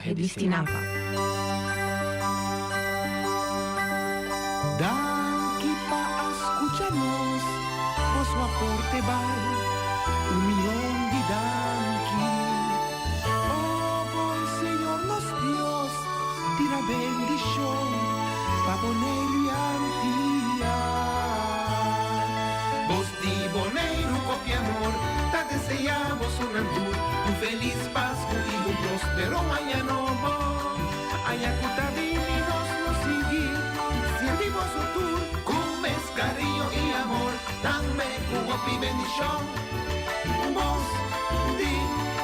Hedistinanka. Danke pa escucharnos, vos aporte bar, un millón de danke. Oh, buen Señor nos Dios, tira bendición, pa poner y antía. Vos di boneiro copia amor, te deseamos un feliz Pascua y un próspero año nuevo. Ayacuta divinos nos seguir, si vivos o tú, comes cariño y amor, dame cubo y bendición. Vos di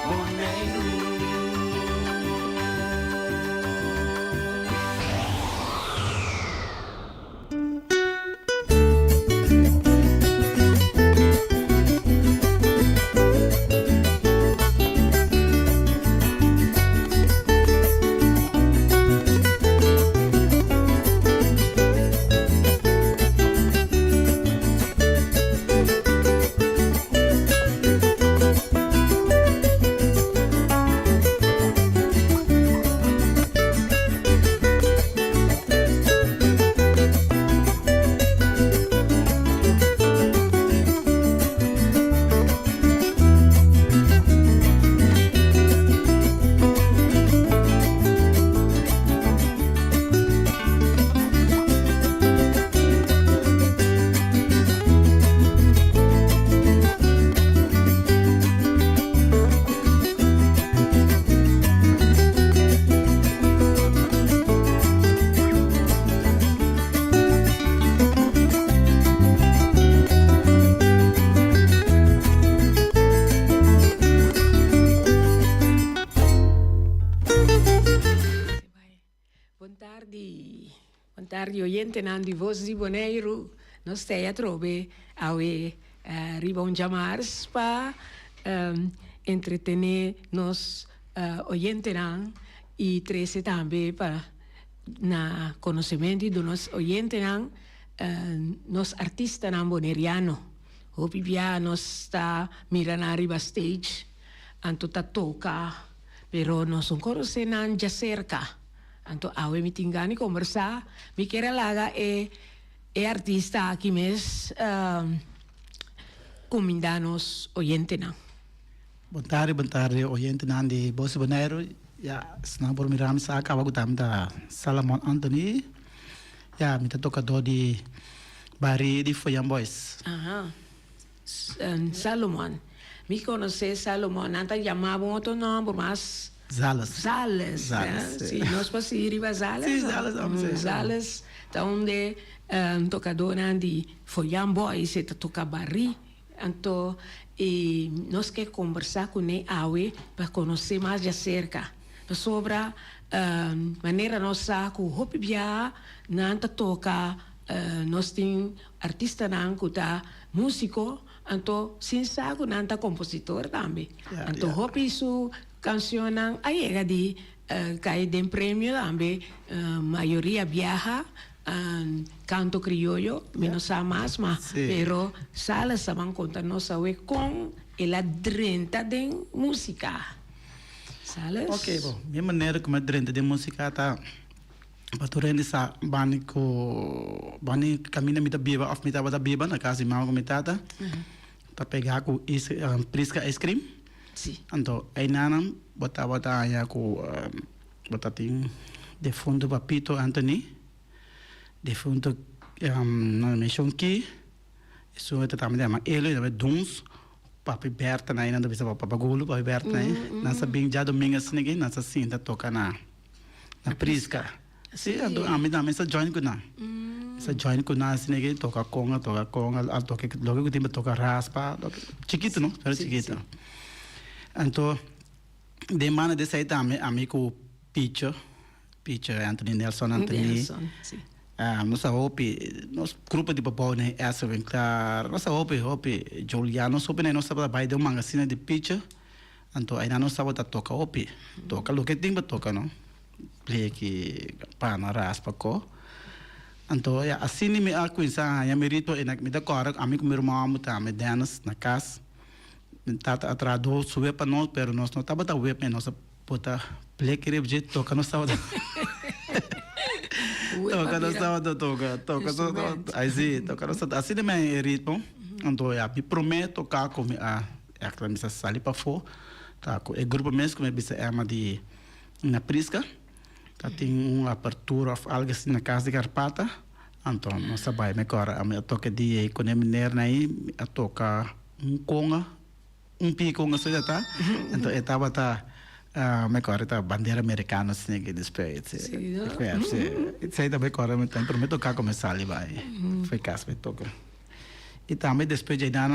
boneiro. Oyente di voz di Bonaire, nós temos a trobe ao ribon jamars para entretener nos oyente e trece também para na conhecimento do nos oyente nos artistas boneriano. O pibia nos está mirando arriba stage, anto tá toca, pero nós não conhecemos já cerca. Anto awe mi tingani conversar, mi kera laga artista aqui mes comindanos oyente na. Boa tarde, oyente na de Bosse Bonaire. Ya, senang por miram sa acaba gutam da Salomon Anthony. Ya, mi tocador de Bari de Foyan Boys. Aha. Salomon. Mi conhece Salomon, anta chamava outro nome, mas Zales. Sí, nós passamos Zales. Sí, Zales. Zales, onde tocador de Foyan Boys, se toca Bari. Então, nós queremos conversar com ele para conhecer mais de cerca. Sobre a maneira nossa que o Hopi Bia não toca, nós temos artista que tá músico, então, sem saco, não tá compositor também. Então, Hopi su canção aí é de cai de prêmio também, maioria viaja, canto criollo, menos a mais, mas pero sala saban contar nós com ela drenta de música. Salas? Ok, bom, minha maneira como é drenta de música tá paturando essa bani caminha mita biba of mita bata biba na casa mal como tata. Tá pegar com isso prisca ice cream. Sim. Então, aí nanam bota aí com bota tem defunto papito Anthony. Defunto na mission que isso é também ama ele é duns papi Berta na ainda bisa papagolo papi Berta na nasa bem já domingo assim ninguém nasa cinta toca na prisca. Sim, então a mim também essa join com na. Essa join com na assim ninguém toca conga al toque logo que tem toca raspa, chiquito não, pero chiquito. Então de mana de sair também amigo Picho Anthony Nelson Anthony. Nossa hopi, nosso grupo de papau né essa vem claro. Nossa hopi Juliano soube né nossa para baixo de uma magazine de Picho. Então aí não sabe toca hopi, toca lo que tem para tocar não. Play que pana raspa co. Então assim me a coisa a merito e na me da cora amigo meu irmão muta me danas na casa. Tata atrado sube para nós, pero nós não tava da web nós bota black rib toca no sábado. Toca no sábado, toca no aí sim, toca no sábado. Assim também é ritmo. Então, me prometo tocar com a missa sali para fora. Tá, o grupo mesmo como é uma de na Prisca. Tá, tem uma abertura of algo assim na casa de Carpata. Então, não sabe, me agora a toca de com a mineira aí, a toca conga, piconga só já tá. Então, estava me agora tá bandeira americana assim que despeito. Sim. Isso aí também agora me prometo tocar como sali vai. Foi caso me toca. E também depois de dar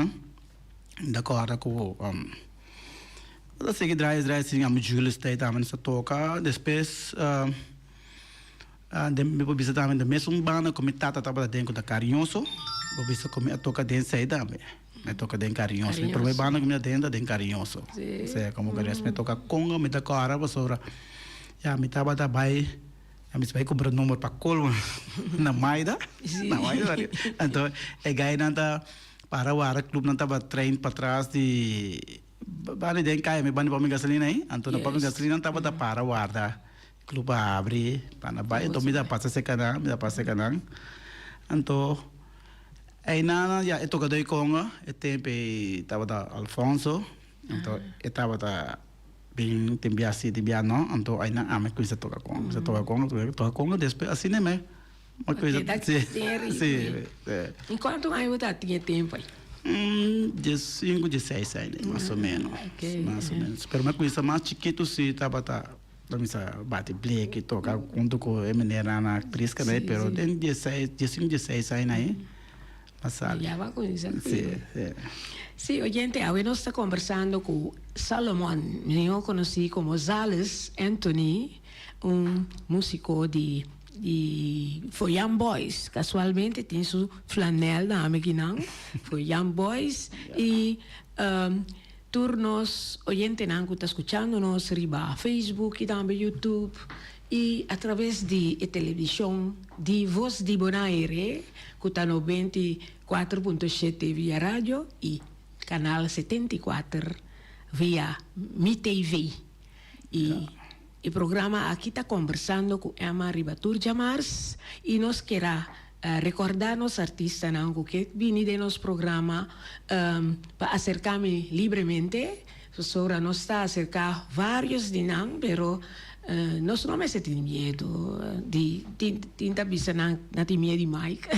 da agora com da seguir drive assim a Julia State também se toca depois me vou visitar também da mesma banda como tata tava dentro da Carinhoso vou visitar como a toca dentro aí também me toca dentro Carinhoso me primeira banda como dentro de Carinhoso sei como que me toca conga me da cara para sobra já me tava da bai a mim vai comprar número para colmo na Maida então é gai nada para o ar clube não tava treino para trás de bani den cai me bani para gasolina aí então na para gasolina tava da para o ar da clube abre para na baia então me dá passa secanang então aí nada já toca dois conga é tempo tava da Alfonso então tava da bem tem biasi de biano então aí na ame coisa toca conga depois assim né me uma coisa sim enquanto aí você tinha tempo aí de 5, de 6 anos, mais ou menos. Mais ou menos. Pero uma coisa mais chiquito se estava bate black e tocar junto com a menina na Prisca, né? Pero tem 5, 16 anos aí. Já vai com isso. Sim, oyente, hoje nós estamos conversando com Salomon, eu conheci como Zales Anthony, músico de foi Young Boys, casualmente tem su flanel na Ameguinang, foi Young Boys e turnos oyente não que está escutando-nos riba Facebook e também YouTube e através de televisão de Voz de Bonaire que está no 24.7 via rádio e canal 74 via MiTV e o programa aqui está conversando com Emma Ribatur Jamars e nós queremos recordar os artistas que vêm de nosso programa para acercar-me livremente. Sobre nós está acercar vários de nós, mas nós não temos medo de tinta bisa não tem medo de Mike,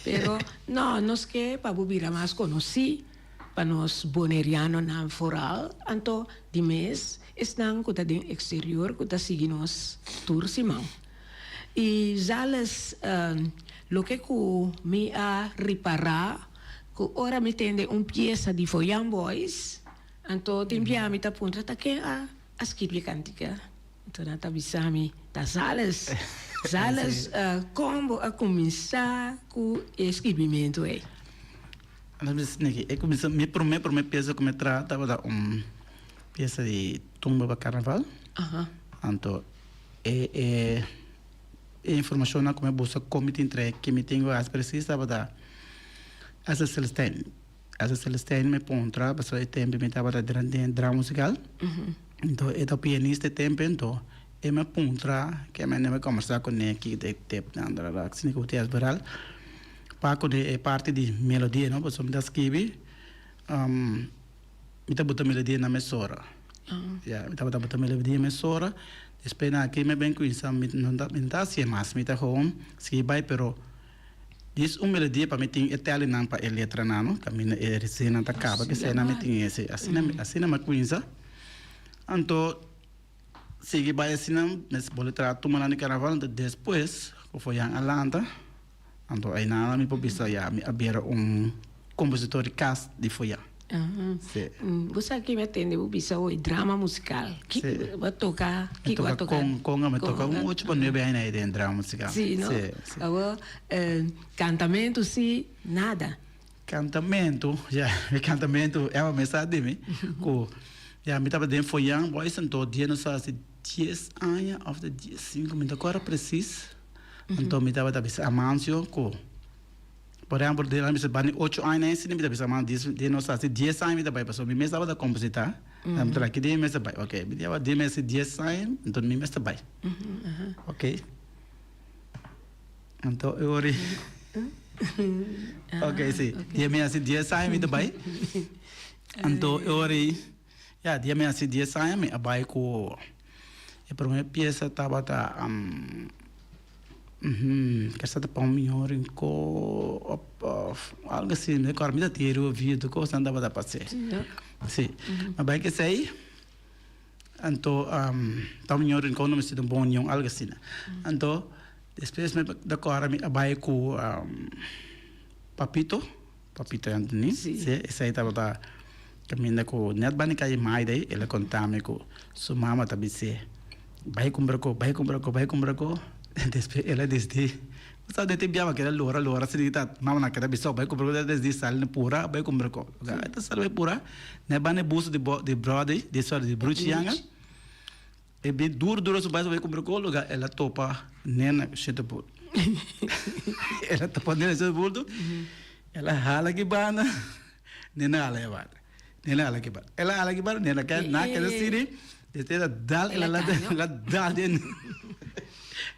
pero não nós que para vir mais conhecer para nós bonerianos na foral, então de mês estão com o exterior, com o seguimos tour simão. E já les lo que me a reparar, que ora me tende peça de Young Boys, então tem a me tá ponta tá que a escrever cantica. Então na tabisami tá Zales como a começar com escrevimento aí. Eu comecei me prometo peça que me trata peça de tumba para carnaval. Então informação na como busca comitê entre que me tenho as precisa para essa Celestine me pontra para o tempo me estava de drama musical. Então é o pianista tempo então me pontra que me conversar com ele que de tempo andar assim que o teatro verbal para com é parte de melodia não posso me dar escrever me tá botando melodia na mesora me tá botando melodia na mesora depois aqui me bem com isso não dá se mais me tá home se vai pero diz melodia para me tem itália não para letra não caminho é recena tá capa que cena me tem esse assim na coisa então se vai assim não mas boletra tu lá no carnaval depois foi em Atlanta então aí nada me pode já me abrir compositor de cast de folha. Você aqui me atende o bisao drama musical. Que vai tocar? Que vai tocar? Me toca muito para não bem aí dentro drama musical. Sim, não. Agora cantamento sim nada. Cantamento é uma mensagem de mim. Já me estava dentro foi Young Boys então dia não sabe 10 anos ou 15 me agora preciso. Então me estava a Mancio com por exemplo, de lá me se bani 8 anos, se me dá bisa man, de nós assim 10 anos me dá para pessoa, me estava da compositar. Então aqui de mês vai, ok. Me deu de mês 10 saem, então me mês vai. Ok. Então eu ori. Ok, sim. De mês 10 saem me vai. Então eu ori. Ya, dia mês 10 saem me vai com a primeira peça tava que está para melhor em algo assim, né? Corre me ter ouvido coisa andava da passar. Sim. Mas bem que sei. Então, tá melhor em como se dá bom nenhum algo assim. Então, depois me da corre me vai com papito Anthony. Sim. Esse aí tava caminhando com net bani kai mai daí, ele contava com sua mama também se vai comprar co. Depois ela desde sabe de biama que era lora se dita mama na cara bisou vai comprar desde sal pura vai comprar co ita sal vai pura ne bane bus de brode de sor de brucianga e bem duro so vai comprar co lugar ela topa nena cheta por ela topa nena cheta por ela hala que bana nena hala que bana nena que na que siri desde dal ela dal den.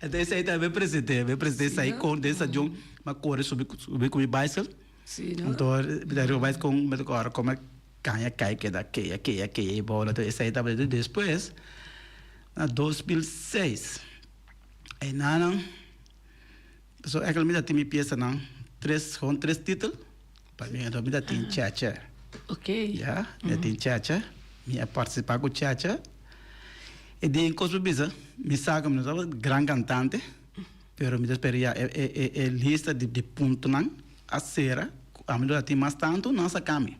Então esse aí também presente sair com dessa jung uma cor subir com o bicycle. Sim, então daí vai com agora como canha cai que daqui bola então esse aí também depois na 2006 aí não pessoal é que me dá time peça não três títulos para mim então me dá tem chacha. Ok. Já tem chacha me participar com chacha. E de encontro bisa, me saca me estava gran cantante, pero me desperia lista de ponto não a cera, a melhor tem mais tanto não sacame.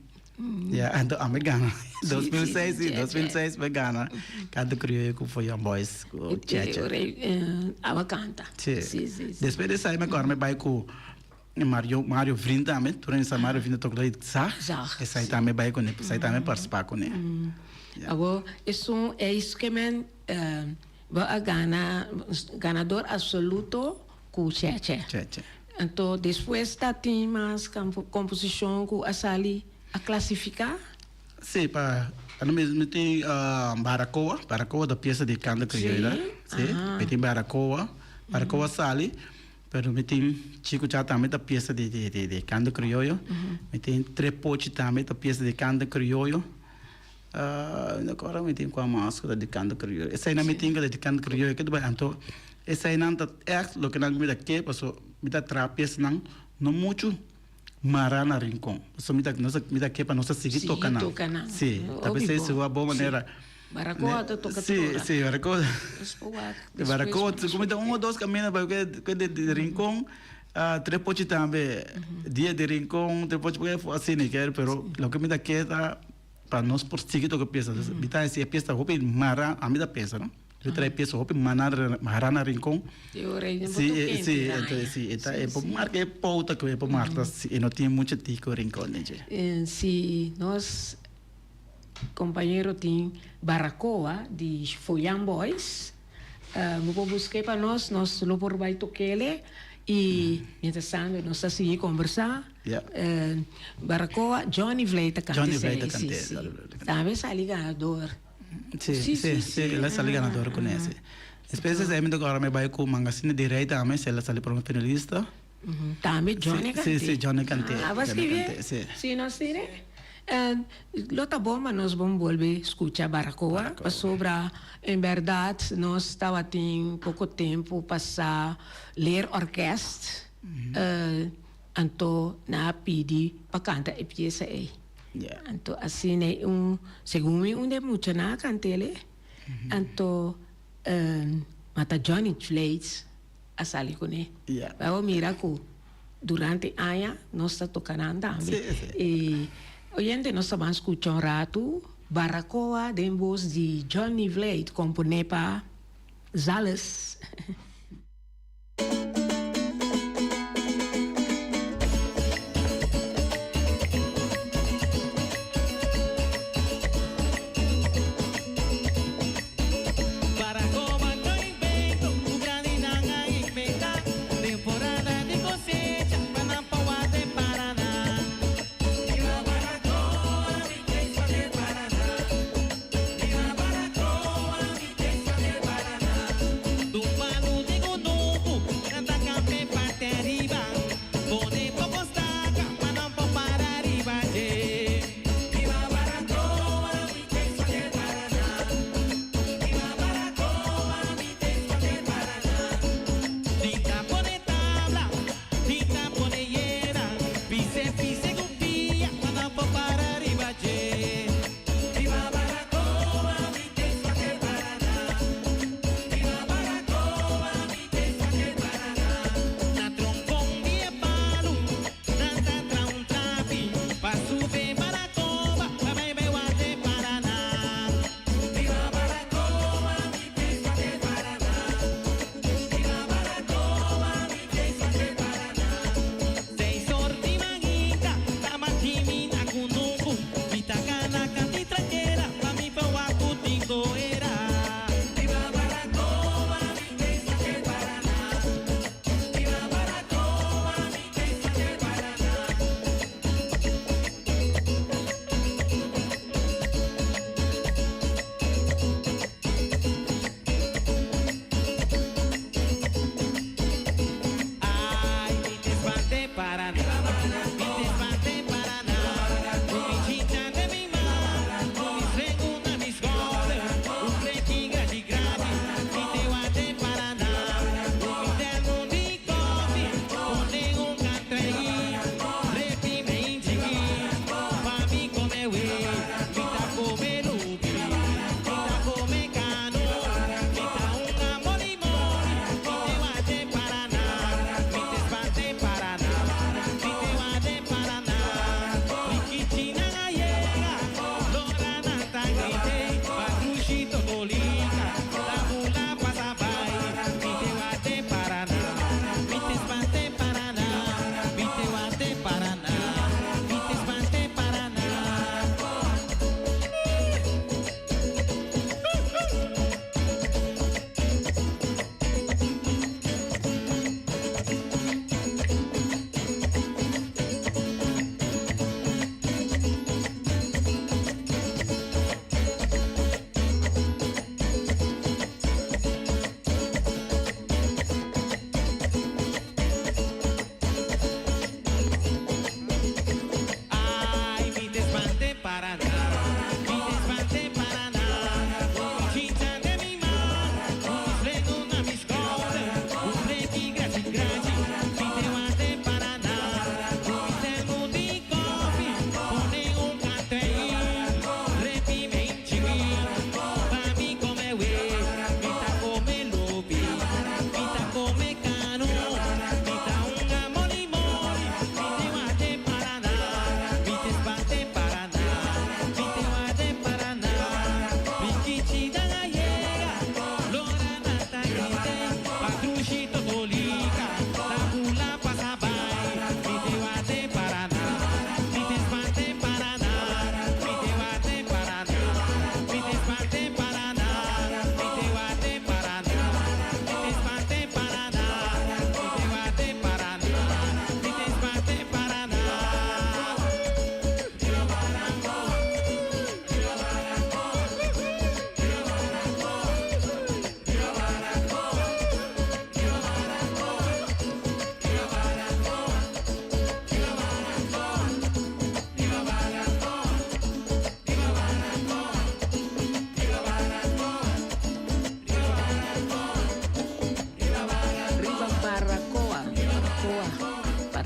Já então a me gana. 2006 me gana. Cada criou com foi a boys com chacha. Ela canta. Sim. Depois de sair me agora me vai com Mário Vrinda também, durante essa Mário Vrinda tocou aí essa aí também vai com ele, essa aí também participar com ele. Agora, isso é isso que men ganador absoluto com Cheche. Então, depois da tem mais composição com a Sali a classificar? Sim, para não me tem Baracoa da peça de canta crioula. Sim, tem Baracoa Sali, pero me tem Chico já também da peça de canta crioula. Me tem Trepoche também da peça de canta crioula. Agora me tem com a máscara de canto crioulo. Essa aí não me tem de canto crioulo que do bem então essa aí não tá o que não me dá que passou me dá trapez não muito marana rincon. Passou me dá que para nós seguir tocando. Sim, talvez seja uma boa maneira. Baracoa toca tudo. Sim, Baracoa. Como dá ou dois caminhos para que de rincon. Três potes também dia de rincon, três potes porque assim nem quero, pero lo que me dá que está para nós por seguir toda a peça. Então, essa peça roupa marana, a minha peça, não? Eu trago peça roupa marana rincon. Sim, então é por marca é pauta que é por marca e não tem muito tico rincon, né? Se nós companheiro tem Baracoa de Foyan Boys, vou buscar para nós lo por vai toquele. E, interessante, nós estamos seguindo conversar. Baracoa, Johnny Vleita canta. Também sai ganador. Sim, ela sai ganador com esse. Especialmente agora me vai com o magazine direito também, se ela sai para um finalista. Também Johnny canta. Sim, Johnny canta. Mas que vê? Sim, nós temos. Lo tá bom, mas nós vamos volver a escutar Baracoa. Sobre, em verdade, nós estávamos tendo pouco tempo para ler orquestra. Então, na pedi para cantar a peça aí. Então, assim, segundo eu, de muito na cantele. Então, mata Johnny Fleitz a salir com ele. Vamos mirar que durante a ano, nós estamos tocando também. Oyente, nós estamos escutando um rato Baracoa, de voz de Johnny Vleita, componé para Zales.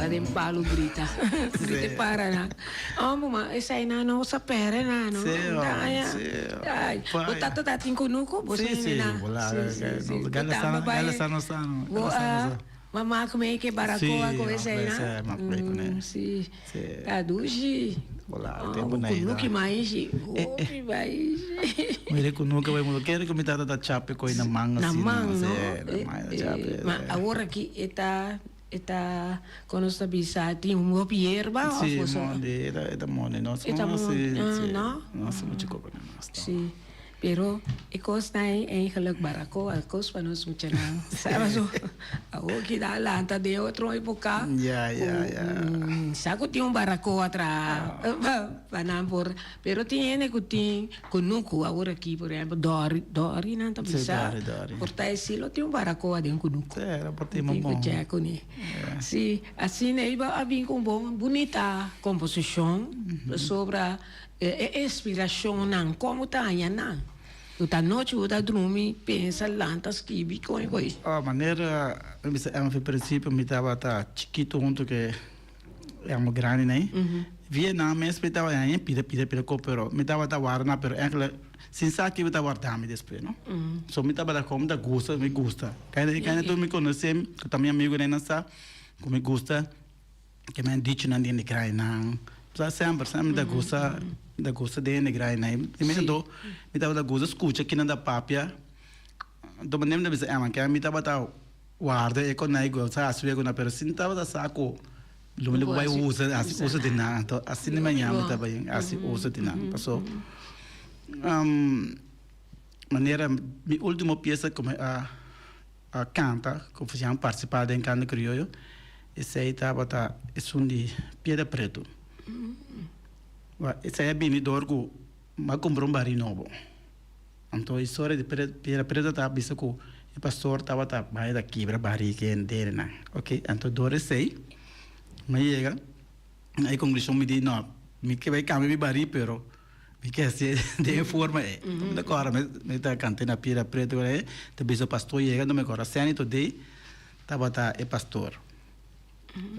de palo grita. Grita para na. Mama, essa aí não sa pera na no. Ai, bota tá tinkunuko, você na. Gala sano. Mama come que baracoa com esse aí na. Sim. Aduji. Olá, tempo na ida. Kunuki mais, hopi mais. Mire kunuka vai mudar. Quero que me tada da chape coi na manga. Na manga, no? Agora aqui está quando está bisa tem hierba ou sim, monte, eta monte, nossa, nossa, muito coisa, nossa. Sim. Pero ikos na eigenlijk barako akos panos muchanang sama so ako kidalanta de otro época saco tiene un barako atra panampor pero tiene kuting kunuku ahora aquí por ejemplo dori nanta bisa porta silo tiene un barako de un kunuku era portimo bom sí así ne iba a vir com bonita composição sobre inspiração não como tá nan uta noite uta dormir pensa lantas que bico coi a maneira em princípio me tava tá chiquito junto que é uma grande né Vietnam mesmo me tava aí pira pero me tava tá guarda pero é sin sabe que me tava guardando depois não só me tava como da gosta me gusta quem tu me conhece que também amigo né não sabe como me gusta que me dicho não de crai não sempre da gosta de negrai né e me do me tava da gosta escuta aqui na da papia do manem da bisa que me tava tá guarda e quando aí gosta assume com na pero sin tava da saco lo vai usa de nada então assim de manhã me tava assim usa de nada passou maneira mi última peça como a canta como fazia participar de canto crioulo esse aí tava tá é de Pedra Preto esse é bem dorgo mas comprou barri novo então a história de Pedra Preta tá bisa que o pastor tava tá vai da quebra barri que entende né ok então dore sei mas chega aí congregação me diz não me que vai cambiar barri pero me quer ser de forma da agora me tá cantando Pedra Preta né te bisa pastor chega não me agora sendo today tava tá é pastor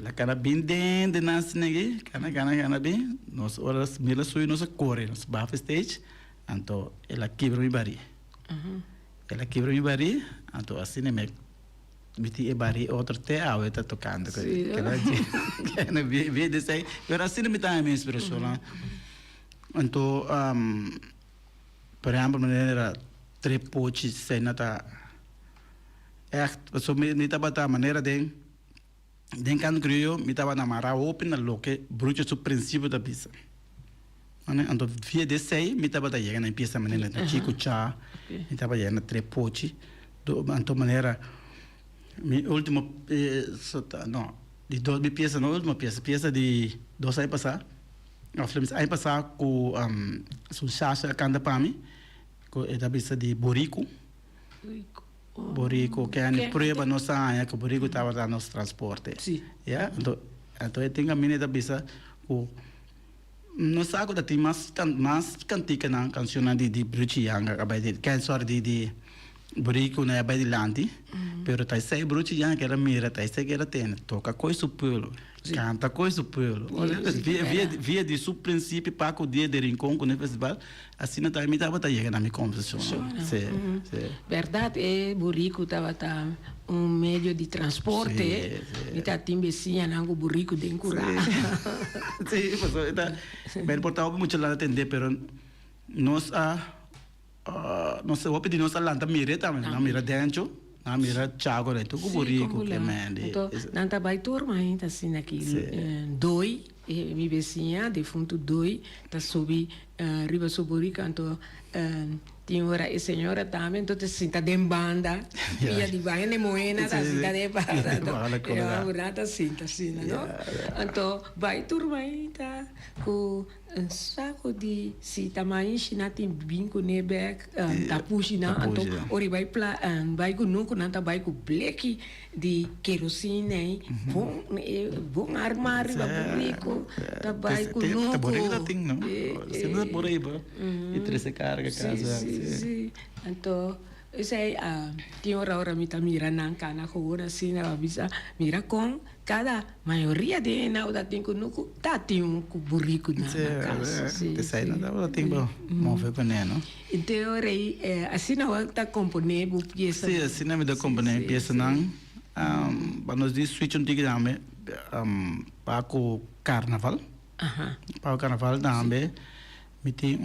la cana bem de nas negi cana bem nós horas mila sui nós corre nós baff stage então ela quebra mi bari então assim né me bari outro te a tá tocando que ela vê de sei eu assim me tá minha inspiração lá então por exemplo maneira trepoche sei nata só me tava da maneira de canto crioulo me tava na mara open na loque bruto su princípio da bisa então via de sei me tava da chega na pista maneira da chico cha me tava chega na trepoche então maneira mi último não de dois me peça não última peça de 2 anos passar aí passar com su chacha canta para mim com da bisa de Borico que é prova nossa área que Borico estava dando nosso transporte então eu tenho a minha da bisa o não sabe que tem mais cantica na canção de Brucianga que é só de Borico na abai de Lanti pero tá sei Brucianga que era mira tá sei que era tem toca coisa pelo canta coisa pelo via de seu princípio para o dia de rincão com o festival assim não tá me tava tá chegando na minha composição verdade é Borico tava tá meio de transporte e tá timbecinha nango Borico de encurá sim mas tá bem importava muito lá atender pero nós nós vou pedir nós lá mira também na mira dentro na mira Thiago né tu Borico que mande então nanta vai turma ainda assim aqui doi mi vizinha defunto doi tá subi riba Borico então tinha ora e senhora também então sinta de banda via di Baia Moena tá sinta de banda é uma tá sinta assim não então vai turma ainda com saco de si tamanho china tem bingo nebek tapushina então ori vai com nunca nanta vai com black de querosene bom armário Borico tá vai com nunca Borico tá tem não sempre por aí e três carga casa sim então Sei tinha hora me tá mira nan kana agora assim na bisa mira com cada maioria de na da tem com tá tem burrico na casa. Te sai na da tempo move com né, não? Então rei assim na tá componer bu pieza. Sim, assim na me da componer pieza não. Para nós diz switch um tigre também para o carnaval. Para o carnaval também me tem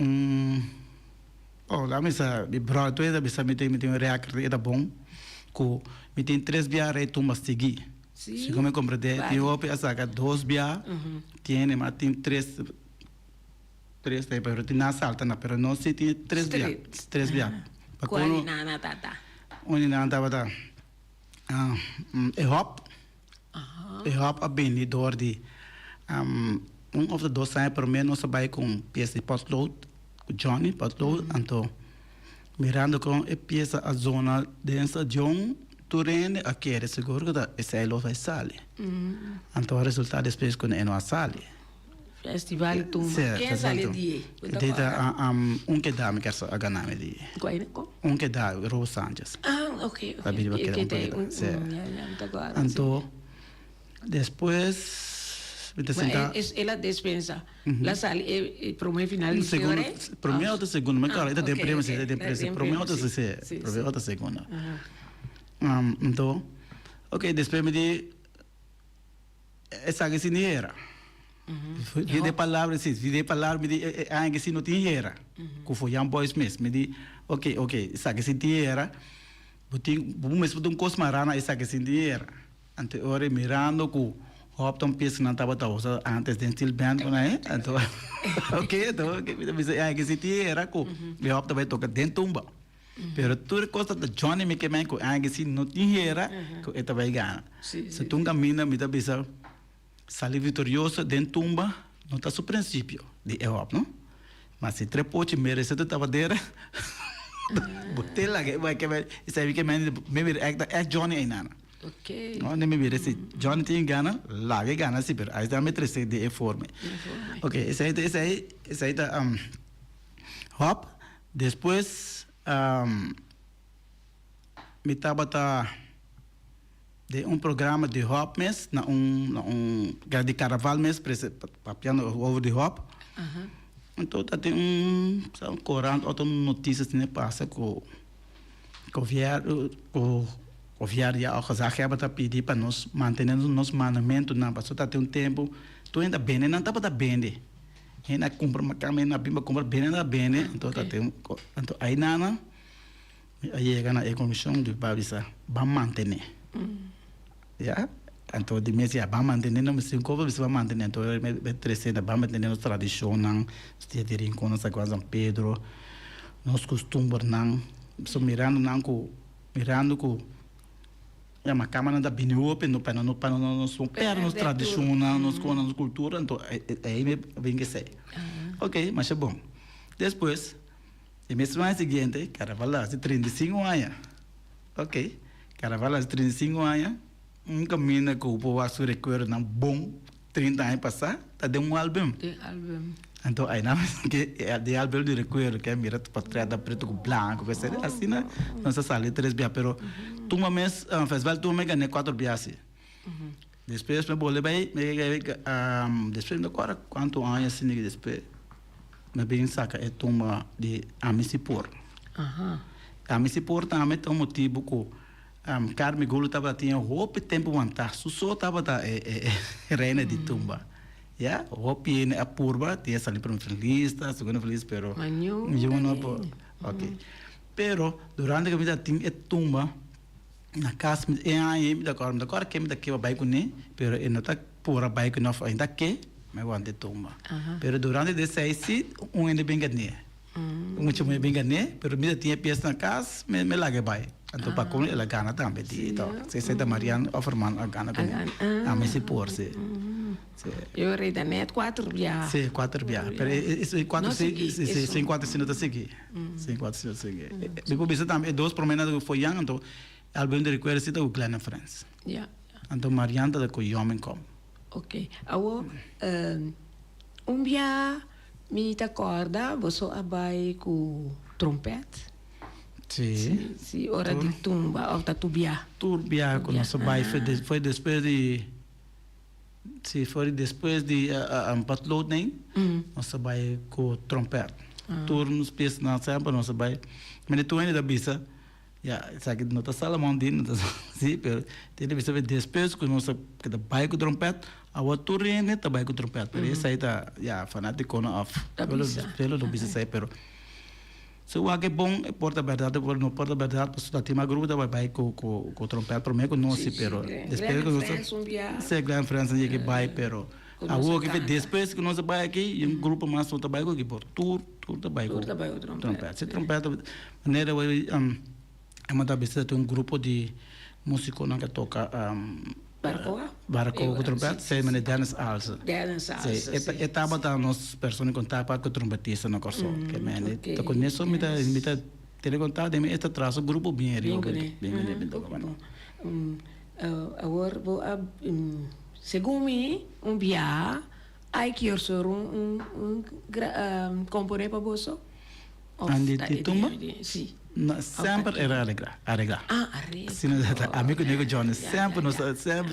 lá mesa de broto é da bisa me tem reacre é da bom co me tem 3 bia rei tumbas segui se como compreende tem ope a saca 2 bia tiene mas tem 3 tem pero tem na salta na pero não se tem 3 bia qual nana tata onde nana tava e hop a bem door de of de 2 sai per menos vai com peça de potlood Johnny Patlo, então mirando com a peça a zona densa John Turene a que é seguro que esse aí vai sair. Então o resultado depois quando não sai. Festival tumba. Quem sai de? Então que dá me quer a ganhar me de. Qual que dá Rose Sanchez. Ok. Que tem então depois ela dispensa. La sal promo final primeiro ou segundo, mas claro, tem preço, primeiro ou segundo. Então, ok, depois me di essa que se niera. De palavra sim, de palavra me di que se não tinha que foi um boys mesmo, me di ok, essa que se tinha buting mesmo um cosmarana essa que se tinha. Ante ora mirando com Optam piece na tava tava antes de steel band com aí então então me bisa que se tinha era com me opta vai tocar dentro tumba pero tu costa de Johnny me que me com que se não tinha era que eta vai ganhar se tu caminha me tá bisa sair vitorioso dentro tumba não tá su princípio de Europa não mas se trepoche merece tu tava dera botei lá que vai sabe que me é Johnny aí nana. Ok. No, nem me vire se Johnny tem gana, lá que gana se per. Aí dá me trece de forma. Ok, esse aí tá hop. Depois me tava de programa de hop mes na de carnaval mes para piano over de hop. Então tá tem são 40 outras notícias que passa com o viário ao casar é para pedir para nós manter nosso mandamento na passou tá tem tempo tu ainda bem não tá para bem ainda compra uma câmera na bimba compra bem na bem então tá tem então aí nana aí chega na comissão de babisa vamos manter já então de mês já vamos manter não se como você vai manter então me trecendo vamos manter nossa tradição não se terem com nossa São Pedro nos costumes não so mirando com é uma câmara da bem open no para nos pernas tradicional nos cultura então aí me vem que sei ok mas é bom depois e mês mais seguinte carnaval de 35 anos ok carnaval de 35 anos caminho com o povo a sua recuerdo não bom 30 anos passar tá de álbum então aí não que é de álbum de recuerdo que é mira tu patriada preto com branco que é assim né não se sale 3 bia pero tu mês festival tu me ganhei 4 bia assim depois me bolei bem depois me agora quanto anos assim depois me bem saca é tumba de Amisipor Amisipor também tem motivo com Carme Golo tava tinha roupa tempo aguentar só tava reina de tumba ya hopi a purba tinha sali para lista segunda lista pero eu não ok pero durante que me da tinha tumba na casa aí me da agora que me da que vai com né pero não tá pura vai com não ainda que me aguenta tumba pero durante desse aí se ainda bem ganhei muito bem ganhei pero me da tinha peça na casa me larguei vai então para como ela gana também então se da Mariana Offerman a gana com a me se por se eu rei da net 4 bia sim 4 bia pero isso 4 sim 4 sim não tá seguir sim 4 sim seguir depois bisa também 2 promenadas que foi yang então album de recuerdo se da o Glen France então Mariana da com homem como ok awo bia me ta corda você abai com trompete Sim. Sim, hora de tumba, ou tatubia. Turbia, quando nosso pai foi depois de... Se foi depois de patload, nem? Nosso pai com trompete. Turnos, peças, não sempre, nosso pai. Mas tu ainda da bisa, já, sabe, não está Salomão din, não está... Sim, mas tem que ver depois que nosso pai com trompete, a outra turno está pai com trompete. Por isso aí tá, já, fanático não off. Pelo do bisa sai, pero... Se o que bom é porta verdade, não porta verdade, porque está tema grupo da vai com trompete, por mim que não se pero. Depois que nós se grande França que vai pero. A o que depois que nós vai aqui, um grupo mais outro vai que por tour da vai com trompete. Se trompete maneira é uma da vez tem grupo de músico não que toca Barco com trompete, se mane dance also. Dance also. Etapa da nos pessoas contar com trompetista no corso, que mane. Te conheço me ter contar de me esta traço grupo bem rio, bem agora vou segundo mim via ai que eu sou componer para você. Andi de tumba? Sim. Sempre era arreglar. Arreglar. Sim, amigo nego John, sempre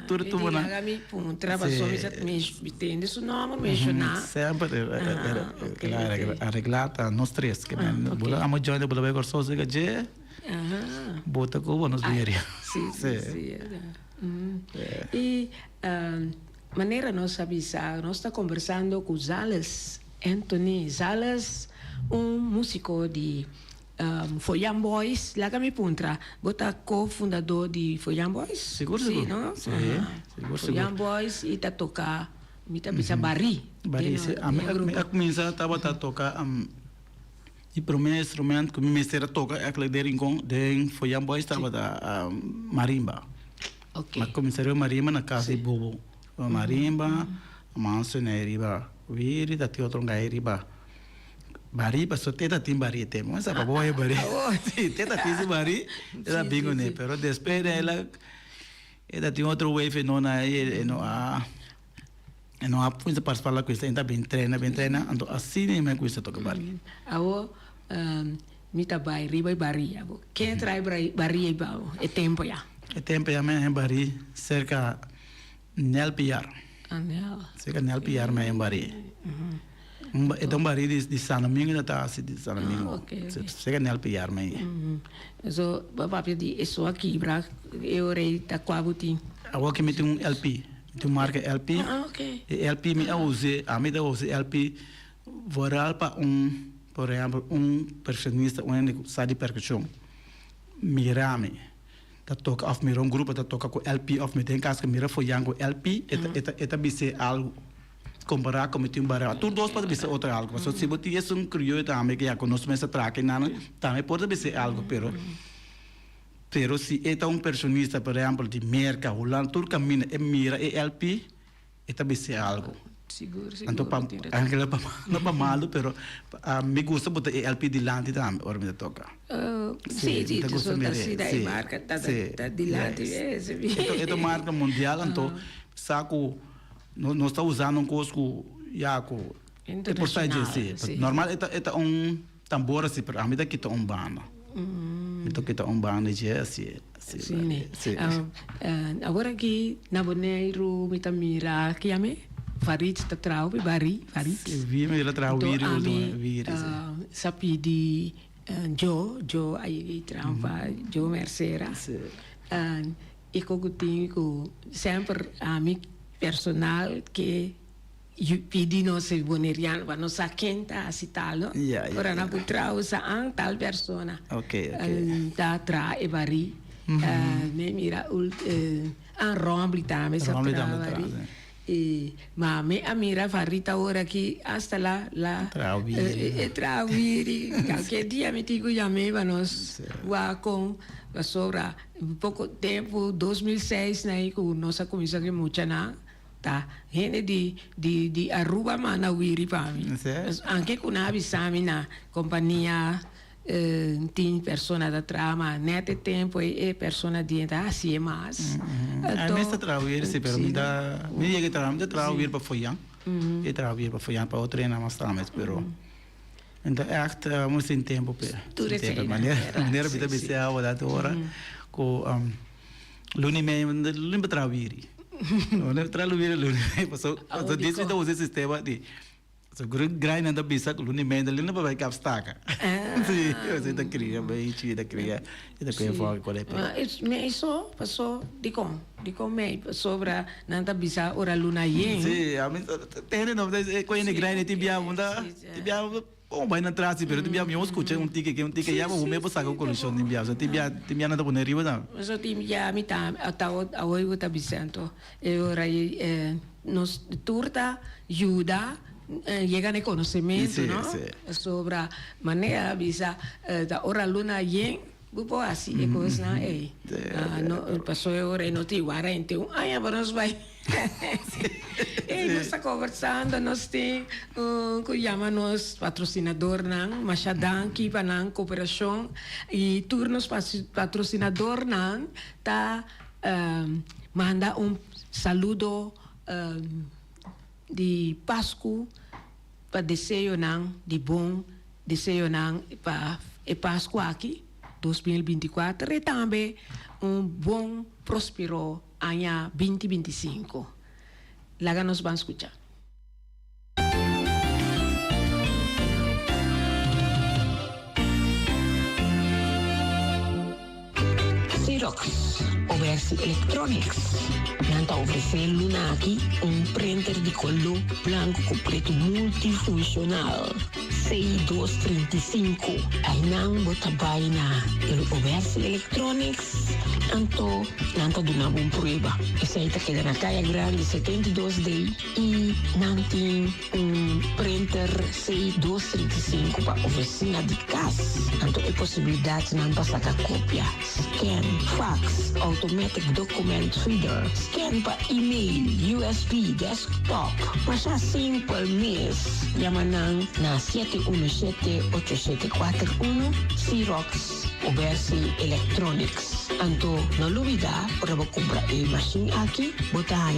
tudo tumba na. Agami pun trabalhou me entende isso não mencionar. Sempre era arreglar tá nós três que bula amo John de bula vai corso se que bota com nos dinheiro. Sim. E maneira nós avisar, nós está conversando com Zales Anthony Zales, músico de Foyan Boys, lá que me puntra, bota co-fundador de Foyan Boys. Seguro. Não? Seguro. Foyan Boys e tá tocar, me tá bisa Barry. Sim. A começar tava a tocar e primeiro instrumento que me mestre toca é aquele de Foyan Boys tava da marimba. Ok. Mas começaram marimba na casa de Bobo. Marimba, manso na riba, viri da tio tronga riba. Bari passou teta tim bari tem, mas a boa é bari. Teta tim bari, era bingo né, pero depois ela tem outro wave não há coisa para falar com isso, ainda bem treina, então assim nem mais coisa toca bari. Mita bai riba bari, quem trai bari é tempo já. É tempo já me bari cerca nel piar. Cerca nel piar me bari. Então bari de San Domingo ainda está assim de San Domingo. Chega nel piar me. So papai di isso aqui bra eu rei tá quabuti. Agora que me tem LP, tem marca LP. Ok. E LP me use, a mim da use LP voral para por exemplo, percussionista, sabe de percussão. Mirame. Tá toca of mir grupo tá toca com LP of me tem caso que mira foi yango LP eta bise algo comparar com tem barra tudo dois pode ser outra algo mas se você é crioulo também que já conhece essa traque não também pode ser algo pero se é percussionista por exemplo de merca rolando tudo caminha é mira é LP eta bise algo seguro então não para malo pero me gusta botar LP de lante também hora me toca sim isso tá se daí marca tá de lante então marca mundial então saco não está usando coisa jaco é por sim normal é tambor assim para mim daqui tá banda então que tá banda já assim sim agora aqui na Bonaire me tá mira que ame Farid está trau bari Farid vi me ela trau vir sapi di Joe aí trampa Joe Mercera e cogutinho sempre ami personal que pedi no se boneriano va no sa quenta asitalo ora na putrau sa an tal persona da tra e bari me mira an rombli tame sa bari ma me amira farita ora que hasta la traviri qualquer dia me digo nos wa com sobra pouco tempo 2006 na com nossa comissão que muita na tá gente de Aruba mana wiri para mim anche com a bisami na companhia tem persona da trama nete tempo e persona dieta assim mais a mesa trabalhar se pero me llega trabalhar para folhar e trabalhar para folhar para outra na mais também pero Então, echt, moet in tempo per. Tudo tempo. sim, Maneira sim, bita sim. bisa awal dat ora. Ko luni me luni betrawiri. Luni betrawiri luni me. Paso dis bita usa sistema di. So grind anda bisa luni me luni ba cap staca. Sim, eu sei da cria, bem chi da cria. E da cria fora qual é. Me isso passou de me sobre nanta bisa ora luna yen. Sim, a mim tem não, com ele grind tibia munda, tibia oh, vai na trás, pero tibia me escuta tique ya vou me passar com colisão tibia, so tibia nada por arriba não. So tibia mi ta atao awoi uta bisanto. E ora nos turta ajuda llegan el conocimiento, ¿no? Sobre manera bisa da ora luna yen bupo así e cosa no pasó ora no ti 41 ay pero nos vai nos está conversando nos tem que llamanos patrocinador nan machadan que panan cooperación y turnos patrocinador nan ta manda un saludo de Pascu para desejo nan de bom desejo nan para Pascu aqui 2024 e também bom próspero ano 2025. Lá nos vamos escutar. Xerox, Oversi Electronics. Nanta oferecendo aqui printer de color branco com preto multifuncional. C235. Aí não bota baina. Ele Oversi Electronics. Anto, nanta do nabo prueba. Essa aí tá quedando na caia grande 72D e nanti printer C235 para oficina de casa. Anto é possibilidade não passar a cópia. Scan, fax, automatic document reader, scan para e-mail, USB, desktop. Mas é simple mesmo. Yamanang na 717-8741 Xerox Oversi Electronics. Anto, na lubida, para comprar a machine aqui, botar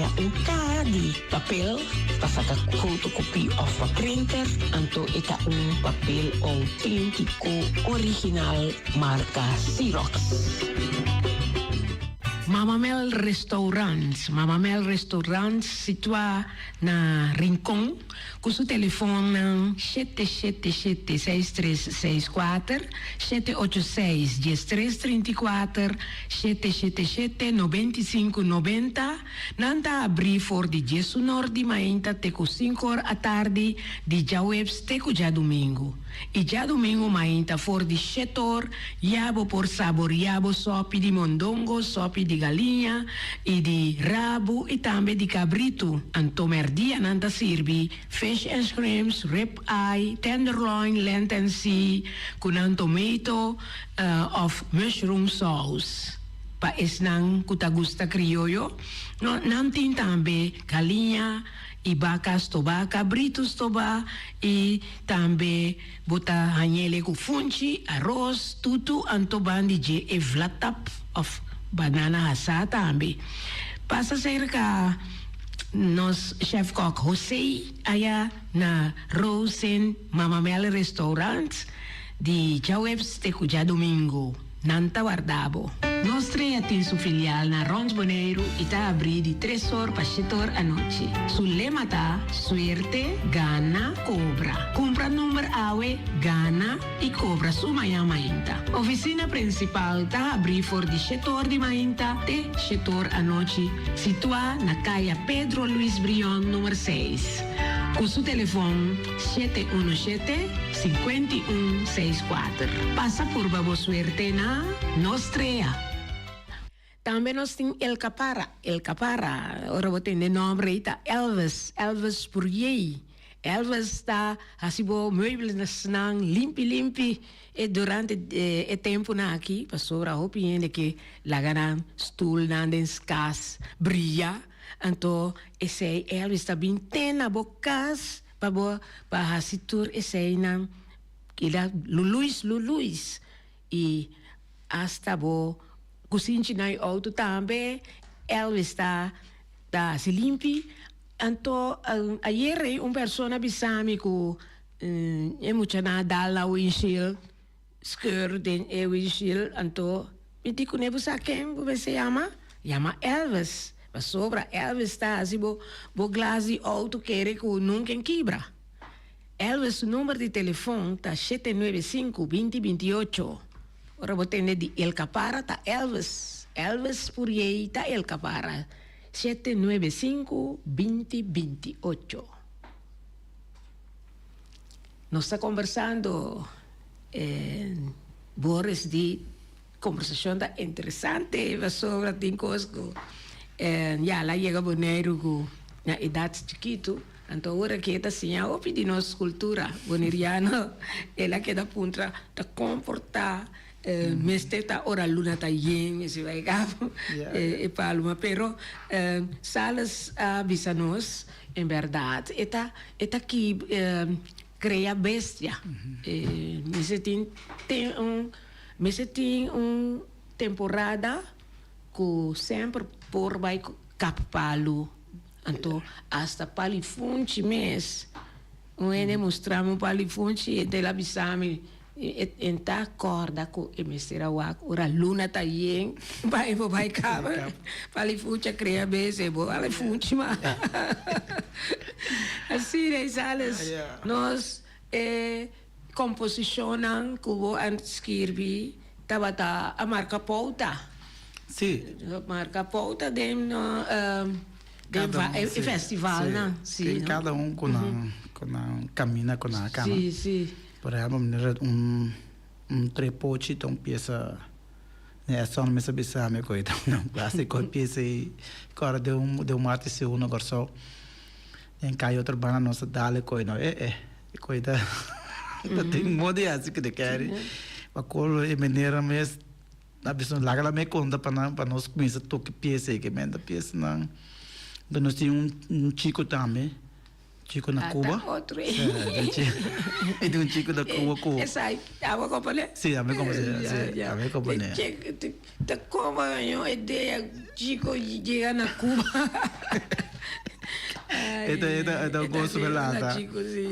cara de papel para fazer photocopy of a printer. Anto, ita papel autêntico, original, marca Xerox. Mama Mel Restaurants situa na Rincon, com seu telefone 777-6364, 786-1334, 777-9590. Nanta abrir for de Jesus Norte, mainta teco 5 horas à tarde, de já webs teco já domingo. E já domingo mainta for de setor, yabo por sabor, yabo sopi de mondongo, sopi de galinha, e de rabo, e também de cabrito. Anto merdia nanta sirvi, fish and shrimps, rib eye, tenderloin, lenten sea, con tomato of mushroom sauce. Pa esnang kutagusta criollo, no, nantin também galinha, e vacas toba, cabritos toba, e também bota hanhele com funchi, arroz, tutu, antoban de e vlatap of banana hasa também. Passa cerca nos chef kok José aya na Rosen Mama Mel Restaurant de Jawebs te cuja domingo. Nanta Guardabo. Nostra tem sua filial na Rons Boneiro e está abrir de 3 horas para 7 horas à noite. Su lema tá suerte, gana, cobra. Compra número AWE, gana e cobra su manhã mainta. Oficina principal tá abrir for de 7 horas de mainta até 7 horas à noite. Situa na caia Pedro Luiz Brion, número 6. Com seu telefone 717-5164. Passa por Babo Suerte na Nostrea. Também nós temos El Capara, ora vou ter nome está Elvis Purrier. Elvis está assim bom meubels na snang limpi e durante o tempo na aqui passou a opinião que lagaram stool na descas brilha. Então esse Elvis está bem tena bocas para hasitur esse na que lá Luis e hasta bo kusinchi na auto também Elvis está se limpi. Então ayer uma pessoa bisami que je moet je naar Dala windshield, scheur den windshield, en to, met die kunnen we zeggen, hoe se llama? Llama Elvis. Maar sobra Elvis está así, bo glasi auto quere que nunca quebra. Elvis, su número de teléfono está 795-2028. Ahora vos tenés de El Capara, está Elvis. Elvis Purier, está El Capara. 795-2028. Nós está conversando, Boris, de conversação da interessante sobre tem coisas já lá chega boneiro na idade chiquito, então agora que está assim a opi de nossa cultura boneriana, ela que da punta da comportar mestre tá ora luna tá yen se vai cabo e palma pero salas avisa nos em verdade eta que cria bestia me se tem temporada que sempre por vai capalo então hasta palifunchi mês onde mostramos palifunchi e dela bisame enta corda com e mestera wa ora luna tá yen vai capa palifunchi cria bese bo palifunchi ma assim né salas nós composicionam cubo escrevi tabata a marca pauta. Sì. Marca pauta dem festival, né? Sì, cada con cammina con la cama. Sì, sì. Per esempio, un trepoci, un pieza sono messa bisame con un classico pieza cora de un mate se uno corso en caio urbana nossa dale coi no coida tem modi assim que de quer a colo e maneira mes na visão lá ela me conta para nós começar toque pieza que menda pieza não nós tem chico também chico na Cuba outro e de um chico da Cuba com essa aí a companhia sim a me companhia a me companhia te como eu ideia chico chega na Cuba Esta gosto belanta.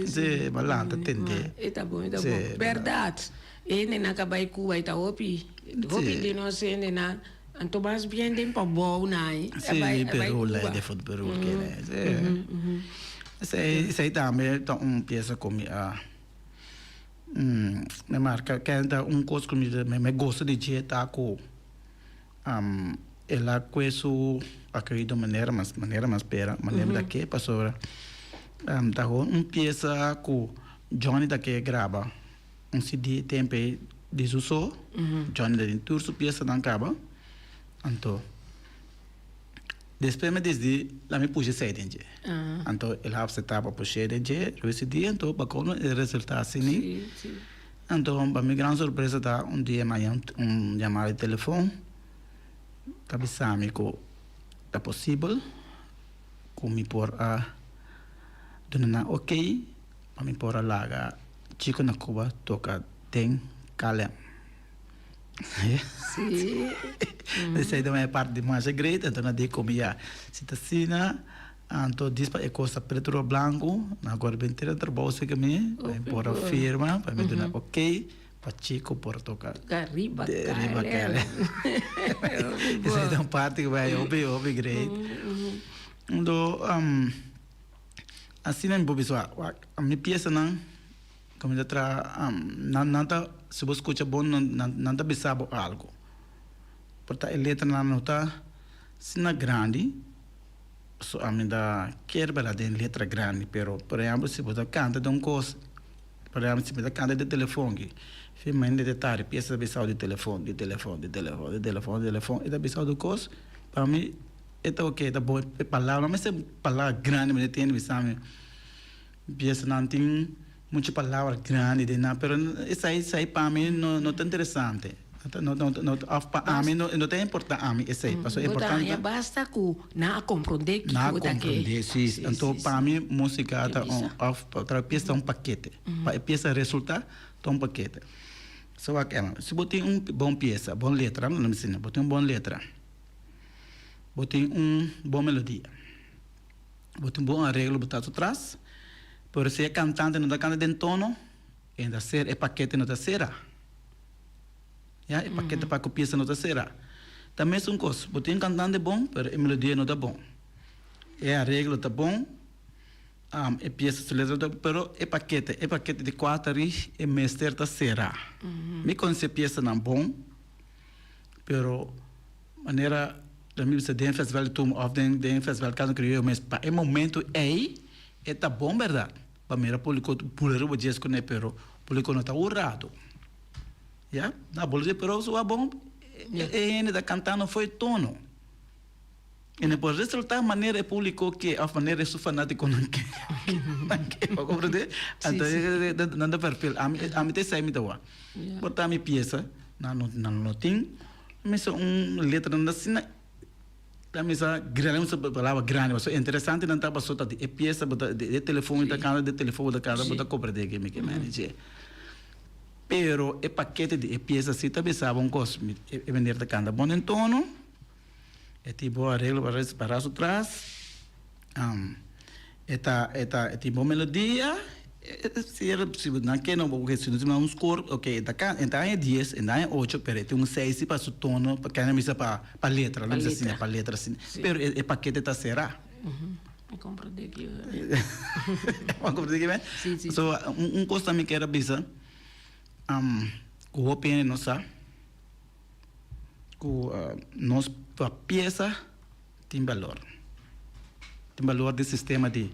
Sì, belanta tende. Tá bom. Verdade. Ele na cabai Cuba ita opi. Opi de nós ainda na anto mais bem de pa bom nai. Sì, Peru là de fut Peru che sei também pieza come me marca que un coisa comida me gosto de dieta com ela queso acredito maneira mais pera maneira daqui passou tá pieza com Johnny daqui grava CD tempo desuso Johnny da turso pieza não acaba então depois me desde lá me puxa sai dentro então ela se tava puxa dentro CD então para como o resultado assim então para minha grande surpresa tá dia amanhã chamada de telefone cabisami ko é possível me por dona ok para me por lá chico na Cuba toca tem calem sim essa é uma parte mais grande então na de comia citacina então diz para costa preto branco agora bem ter trabalho que me por a firma para me dona ok para chico por tocar arriba cara essa é uma parte que vai obi great então assim não vou a minha peça não como já nada se você escuta bom nada pensava algo portanto a letra não está se na grande so a minha da quer para de letra grande pero por exemplo se você canta de coisa por exemplo se você canta de telefone firma de detalhe peça pensar de telefone e da pensar do coisa para mim é ok tá bom palavra mas é palavra grande mas tem pensar peça não tem muitas palavras grandes de nada, pero isso aí para mim não é interessante. Para mim não é importante a mim isso aí, é importante. Basta que não compreender que não compreender, sim. Então para mim música tá para peça paquete, para peça resultar um paquete. Só aquela. Se botar bom peça, bom letra, não me ensina, botar bom letra, botar bom melodia, botar bom arreglo botar atrás. Pero se é cantante não está cantando em tono, ainda ser é paquete não está será. É paquete para copiar não está será. Também são coisas. Botem cantante bom, mas a melodia não está bom. É a regra está bom, é peça de letra, mas é paquete de 4 ris é mestre está será. Me conhece peça não bom, pero maneira da minha vida de festival tum of de festival caso criou, mas para o momento é tá bom verdade. Para mim público pular o dia com né, pero público não está urrado. Já, na bolsa pero só bom. Ele da cantando foi tono. E depois resulta a maneira público que a maneira su fanático não quer. Compreende? Então não dá perfil. A mim te sai me dá. Botar minha peça não tem, mas letra não assina. Também essa grande palavra grande, mas interessante não tá passando de peça de telefone da casa botar compreender que me que manager. Pero o paquete de peças se também sabe coisa é vender da casa bom em tono. É tipo arreglo para atrás. É tipo melodia. Se não quer não porque se não score, ok, então é 10, então é 8, pero tem 6 para o tono, para que não missa para letra, não assim, para letra assim. Pero o paquete está será. Eu compreendo que compreende que bem? Sim. So coisa também que era bisa o opinião nossa nos peça tem valor do sistema de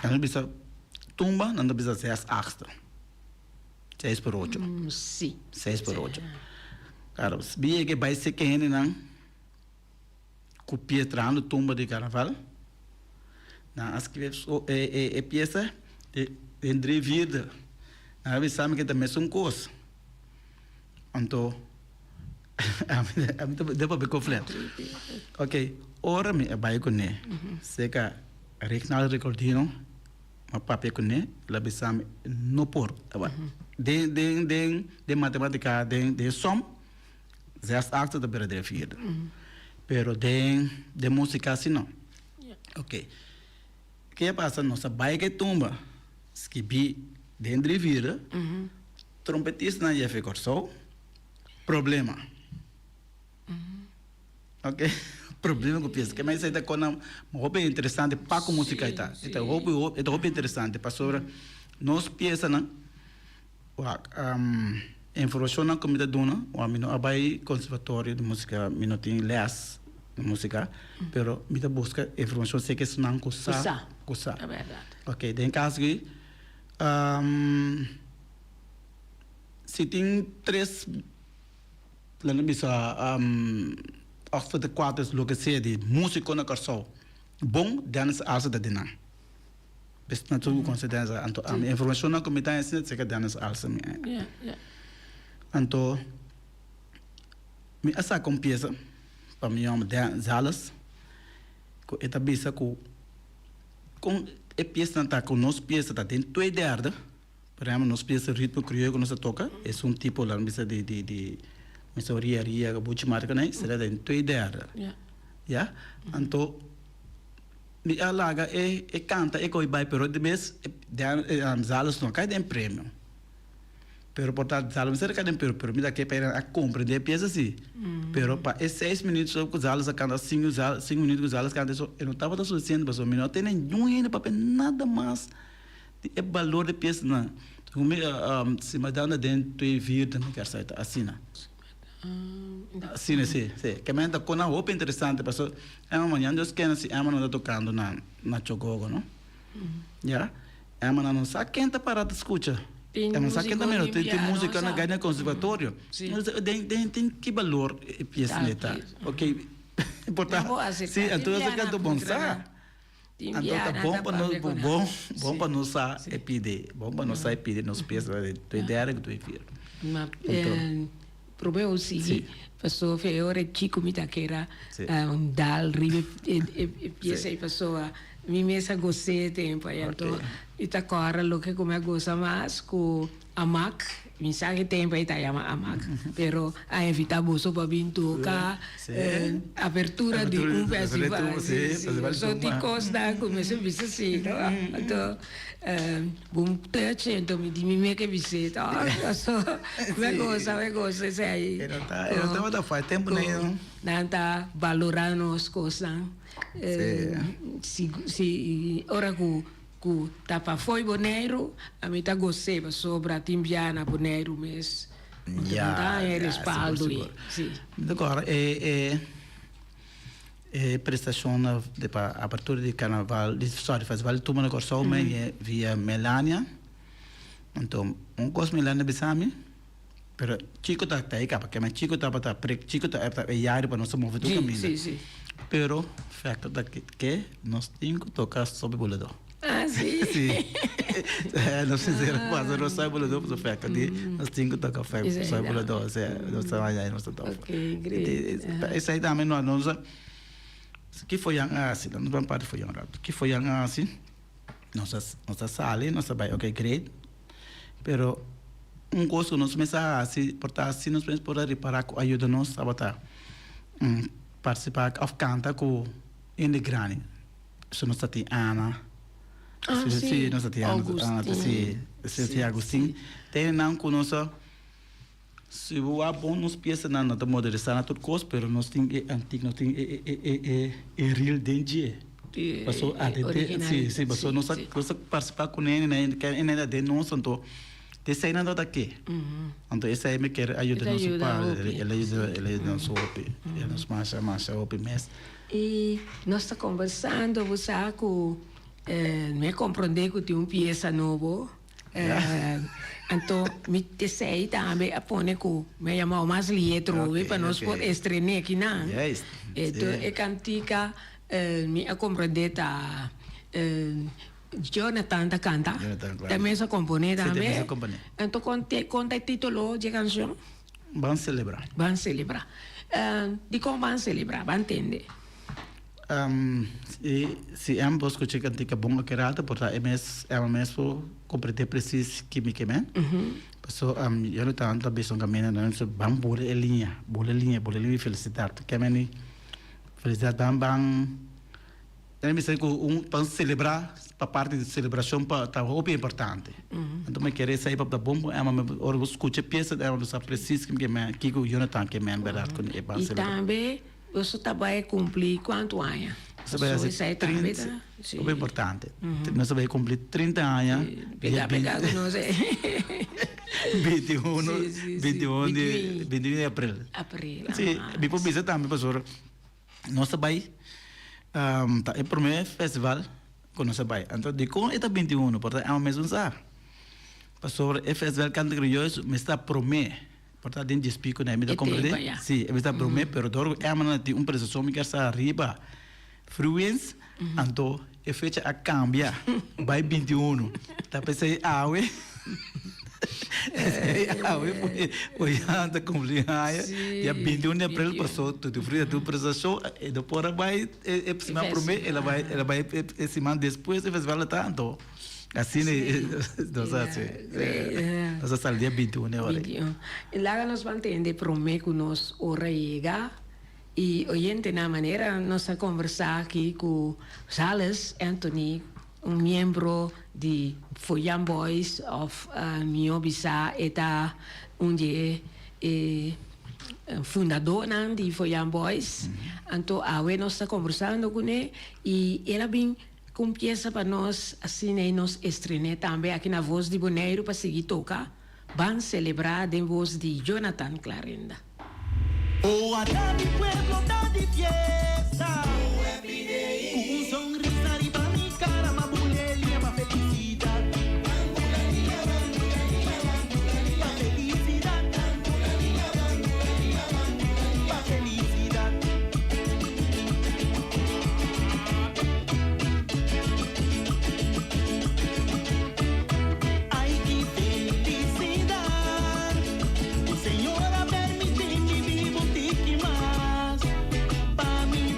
não bisa tumba não bisa 6 por 8 sim 6 por 8 cara se que vai ser que não copia trando tumba de carnaval na as que é peça de entrevista na vez sabe que também são coisas então depois be conflito ok ora me vai com né seca Regnal recordino ma papel com né la bisam no por de matemática de som zes actos da beira vida pero de música assim não ok que passa nossa bike tumba skibi de entrevista trompetista na IF Corso problema ok problema com peça que mais ainda com uma roupa interessante para com música tá então roupa interessante para sobre nós peça não informação na comida dona o amino abai conservatório de música minutinho les de música pero me da busca informação sei que isso não custa é verdade ok tem caso que se tem 3 lá não bisa achter de 4 lo que sea de músico na corso bom dança alça da dina best na tu considera anto a informação na comida é se que dança alça me anto me essa compieza para mim é zalas com eta bisa com e peça tá com nós peça tá dentro do idearda por exemplo nós peça ritmo crioulo que nós toca é um tipo lá bisa de Misoria que buci marca né será dentro idearda já então me alaga e canta e coi vai pero de vez zalas não cai de prêmio pero portanto zalas será que pero me dá que para a compreender peça assim pero para 6 minutos só com zalas a canta 5 minutos com zalas canta só eu não estava tão suficiente para só me não tem nenhum ainda para nada mais é valor de peça não se me dá dentro do vida não quer sair assim não sim que me dá com uma roupa interessante para amanhã Deus quer se não está tocando na chocogo não já amanhã não sabe quem está parado escuta não sabe quem também tem música na ganha conservatório tem que valor peça neta ok importante sim então você quer do bom sa então tá bom para nós pedir bom para nós pedir nos peça do ideia que tu vir problema sim pessoa feora chico me taquera dal ribe peça pessoa mi mesa gostei tempo então ita corre lo que come goza mais com amac, mensaje tempo ita llama amac, pero a evitar bolso para tocar abertura de festival, só te costa começa a visita assim, então bom te me di me que visita, só me goza isso aí. Eu tava faz tempo né. Nanta valorando as coisas, se ora que tapa foi boneiro, a mim tá gostei sobre a timbiana boneiro mesmo. Então é respaldo aí. Agora prestação de abertura de carnaval, de festival tu mana corso via Melania. Então coisa Melania besame. Pero chico tá aí capa, que mas chico tá chico tá yari para nós mover do caminho. Sim. Pero facto da que nós temos tocar sobre boledo. Ah, sim. Sim. Não fizeram quase não sai boledo, mas facto de nós temos tocar sobre boledo, nós trabalhar nós tocar. Ok, great. Isso aí também nós que foi assim, não vamos para foi rápido. Que foi assim, nós sale, nós vai, ok, great. Pero coisa que nós começamos a portar assim, nós podemos reparar que ajuda-nos a botar participar of canta com Indigrani. Se nós temos Ana, se nós temos Ana, se Agostinho, tem não com nós se o bom nos peça na nota modernização tudo coisa, pero nós temos antigo, nós temos real danger. Passou a sim, passou nós participar com ele, né, que ainda de nós então esse aí não daqui. Então esse aí me quer ajudar nosso pai, ele ajuda nosso opi, ele nos marcha opi mesmo. E nós está conversando, você com me compreender que tem uma peça nova. Então me sei também a pôr com me chamar mais lietro, para nós poder estrenar aqui não. Então é cantica me a compreender tá Jonathan da canta, também se compõe também. Então conta o título de canção. Vamos celebrar. De como vamos celebrar, vamos entender. Se ambos que chegam a bom que rata, portanto é mesmo compreender preciso quimicamente. Então Jonathan também são caminhando, nós vamos bolar linha, felicidade, que é felicidade vamos eu me sei que para celebrar, para parte de celebração, está muito importante. Então, eu quero sair para bom, eu escuto a peça, eu não preciso que o Jonathan que é verdade. E também, você vai cumprir quanto anos? Você vai fazer 30, é importante. Nós vai cumprir 30 anos. Pegar com nós. 21 de abril. Sim, depois disso também, professor, nós vai é o primeiro festival que nós vai. Então, de como é 21, portanto, é o mesmo usar. Sobre o festival canto crioulo, me está prometendo, portanto, dentro de explico, né, me dá compreender? Sim, me está prometendo, pero dor é uma de prestação que está arriba, fluência, então, a fecha a cambia, vai 21, tá pensando, foi anda complicada e 21 de abril passou tudo frio do prestação e depois vai semana primeiro ela vai semana depois o festival tanto assim nós sal dia 21 né hora e lá nós vamos entender prometo que nós hora chega e oyente na maneira nós a conversar aqui com Sales Anthony membro de Foyan Boys of Mio Bisa eta onde fundador de Foyan Boys. Então nós está conversando com ele e ela vem com peça para nós assim nós estrenar também aqui na Voz de Boneiro para seguir tocar. Vamos celebrar a voz de Jonathan Clarenda. Oh, a mi pueblo está de fiesta. Un sonrisa arriba mi cara, más bulería, más felicidad. Más felicidad. Más felicidad. Ay, qué felicidad. Señora, permite mi vivo un tiki más. Pa' mí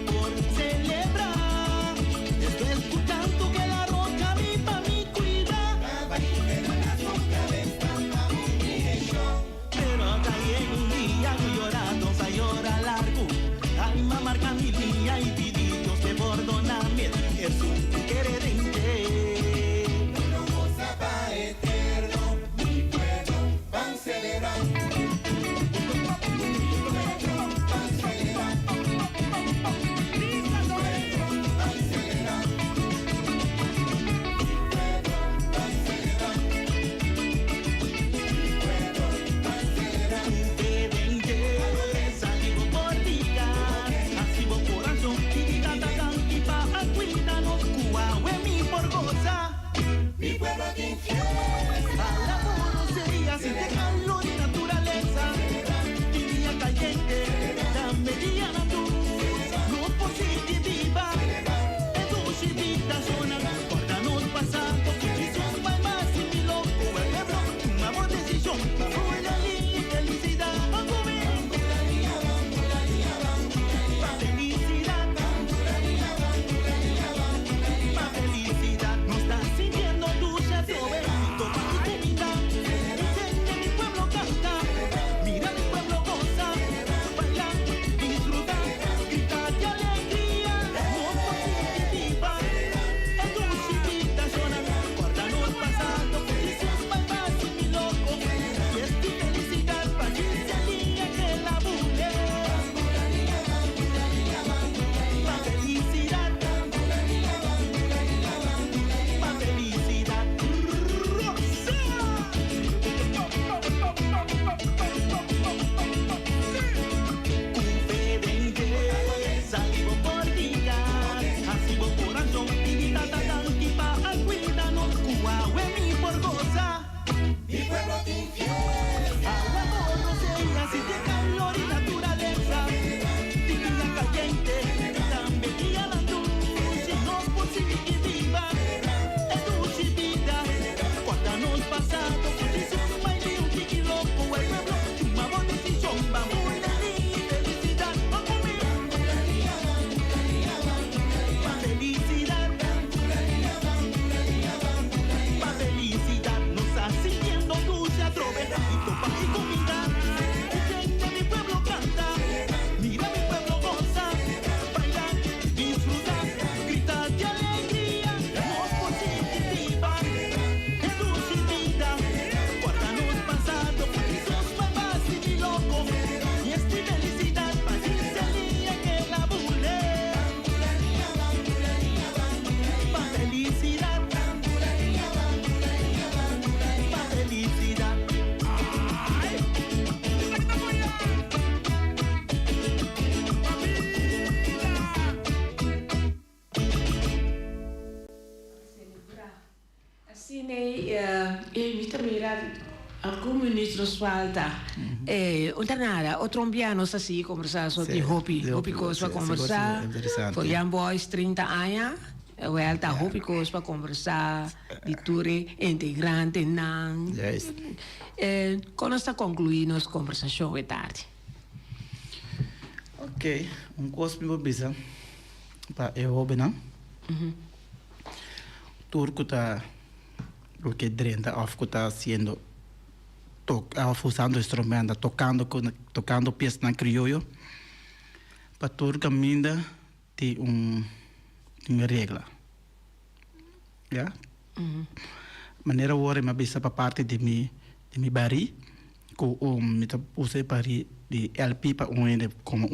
mira, alguns ministros falta. Outra nada, o trombiano está assim, conversar sobre Hopi. Hopi coisa para conversar. Por Young Boys, 30 anos. Eu está Hopi coisa para conversar. De ture, integrante, não. Juist. Quando está concluindo a conversação é tarde. Ok, coisa que eu bisa para eu hobby não. Turco tá o que drenta of que tá sendo usando instrumento, tocando peças na crioulo. Para turco ainda tem uma regra. Já? Maneira agora me bisa para parte de mi bari, que me usei para de LP para como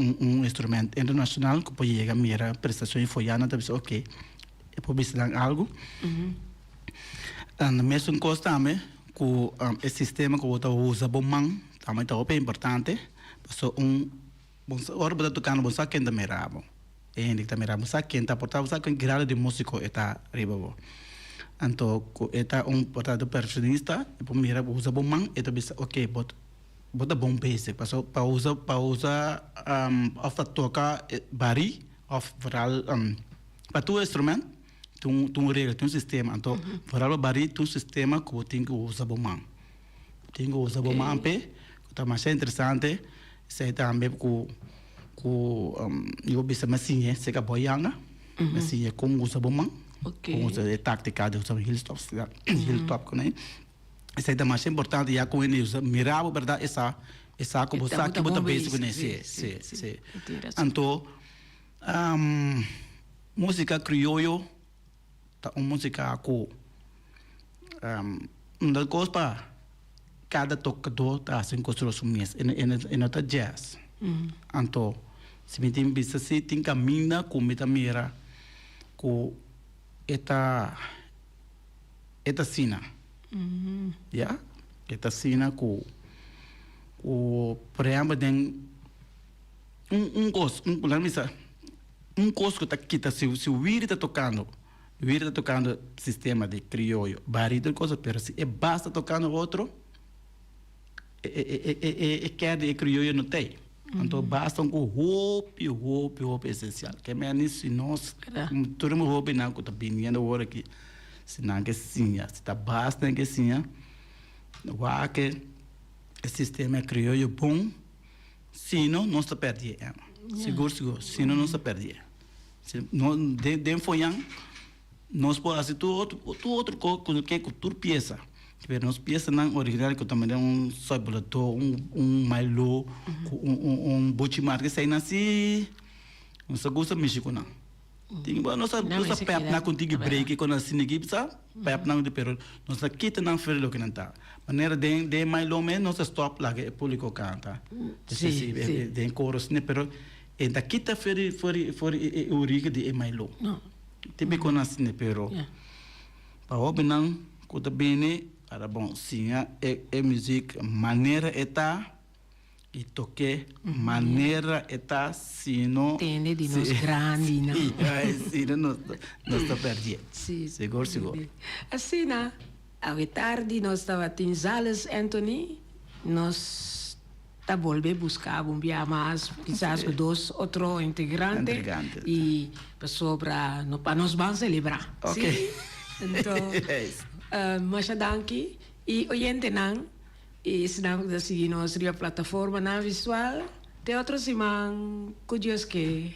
instrumento internacional que pode chegar a minha prestação e foi ana também ok, eu posso visitar algo. Na mesma coisa também que o sistema que eu uso bom também tá bem importante, so hora para tocar no bolsa quem também rabo, e ainda também rabo sa quem tá portando sa quem grado de músico está riba. Então, eta portado percussionista, e por mira usa bom e também ok, bota bom basic, para usar of toca bari of vooral para tu instrumento tu regra tu sistema então vooral bari tu sistema que tem que usar bom tem que usar bom pe tá mais interessante sei também eu bisa mesinha se que boianga mesinha como usa bom como usa tática de usar hilltop com isso é mais importante já com ele usa mirava verdade essa como sabe que bota basic nesse sim então música crioulo tá uma música com das coisas para cada tocador tá sem construir sua mesa e nota jazz então se me tem visto assim tem caminha com meta mira com eta cena ya eta cena com por exemplo tem coisa que tá aqui se o Viri tá tocando sistema de crioulo barito coisa pero se basta tocando outro quer de crioulo não tem então basta hope essencial que é nisso nós todo mundo hope não que tá vindo agora aqui se não que sim se tá basta que sim o que o sistema crioulo bom se não se perde seguro se não se perde se não de foiang nós pode fazer tudo outro que cultura peça pero nós peça não original que também é sabulato mailo buchimar que sai nasci não se gosta México não tem bom nós pep na contigo break quando assim aqui precisa pep não de pero nós quita não fer lo que não tá maneira de mailo men nós stop lá que público canta sim de coros né pero e da quita fer o rico de mailo tipo quando assim pero para o benang que também era bom sim é música maneira eta e toque maneira eta sino tende de nós grande não sino nós está perdido seguro assim na a tarde nós estava em Zales Anthony nós tá volver buscar mais quizás dois outro integrante e pessoa para nós vamos celebrar ok então mas danke e oyente não e se não da seguir nossa plataforma na visual te outro semana curioso que